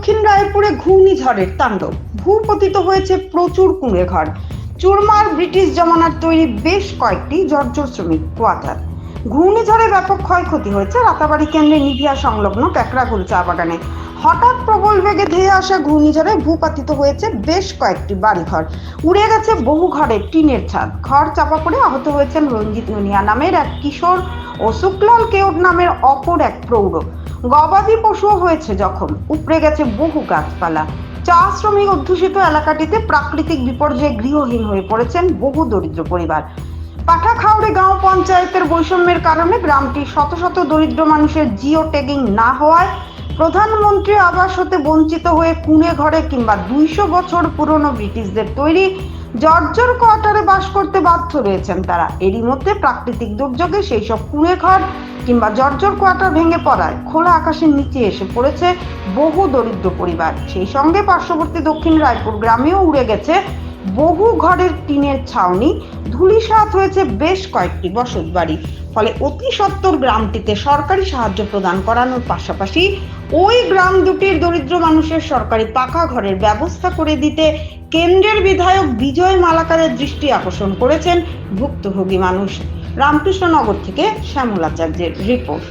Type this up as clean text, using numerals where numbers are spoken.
দক্ষিণ রায়পুরে ঘূর্ণিঝড়ের তাণ্ডব, ভূপতিত হয়েছে প্রচুর কুঁড়ে ঘর, চুরমার ব্রিটিশ জমানার তৈরি বেশ কয়েকটি জর্জর শ্রমিক কোয়ার্টার। ঘূর্ণিঝড়ে ব্যাপক ক্ষয়ক্ষতি হয়েছে রাতাবাড়ি কেন্দ্রে নিভিয়া সংলগ্ন ক্যাকড়াগুল চা বাগানে। হঠাৎ প্রবল বেগে ধেয়ে আসা ঘূর্ণিঝড়ে ভূপাতিত হয়েছে বেশ কয়েকটি বাড়িঘর, উড়ে গেছে বহু ঘরের টিনের ছাদ। ঘর চাপা পড়ে আহত হয়েছেন রঞ্জিত নুনিয়া নামের এক কিশোর ও শুক্লাল কেওট নামের অপর এক প্রৌঢ়। গবাদি পশুও হয়েছে জখম, উপড়ে গেছে বহু গাছপালা। চা শ্রমিক অধ্যুষিত এলাকাটিতে প্রাকৃতিক বিপর্যয়ে গৃহহীন হয়ে পড়েছেন বহু দরিদ্র পরিবার। পাঠাখাউড়ে গাঁও পঞ্চায়েতের বৈষম্যের কারণে গ্রামটি শত শত দরিদ্র মানুষের জিও ট্যাগিং না হওয়ায় প্রধানমন্ত্রী আবাস হতে বঞ্চিত হয়ে কুঁড়ে ঘরে কিংবা 200 বছর পুরনো ব্রিটিশদের তৈরি জর্জর কোয়ার্টারে বাস করতে বাধ্য রয়েছেন তারা। এরই মধ্যে প্রাকৃতিক দুর্যোগে সেই সব কুঁড়ে ঘর কিংবা জর্জর কোয়ার্টার ভেঙে পড়ায় খোলা আকাশের নিচে এসে পড়েছে বহু দরিদ্র পরিবার। সেই সঙ্গে পার্শ্ববর্তী দক্ষিণ রায়পুর গ্রামেও উড়ে গেছে বহু ঘরের টিনের ছাউনি, ধূলিসাৎ হয়েছে বেশ কয়েকটি বসত বাড়ি। ফলে অতি সত্বর গ্রামটিতে সরকারি সাহায্য প্রদান করানোর পাশাপাশি ওই গ্রাম দুটির দরিদ্র মানুষের সরকারি পাকা ঘরের ব্যবস্থা করে দিতে কেন্দ্রের বিধায়ক বিজয় মালাকারের দৃষ্টি আকর্ষণ করেছেন ভুক্তভোগী মানুষ। রামকৃষ্ণনগর থেকে শ্যামল আচার্যের রিপোর্ট।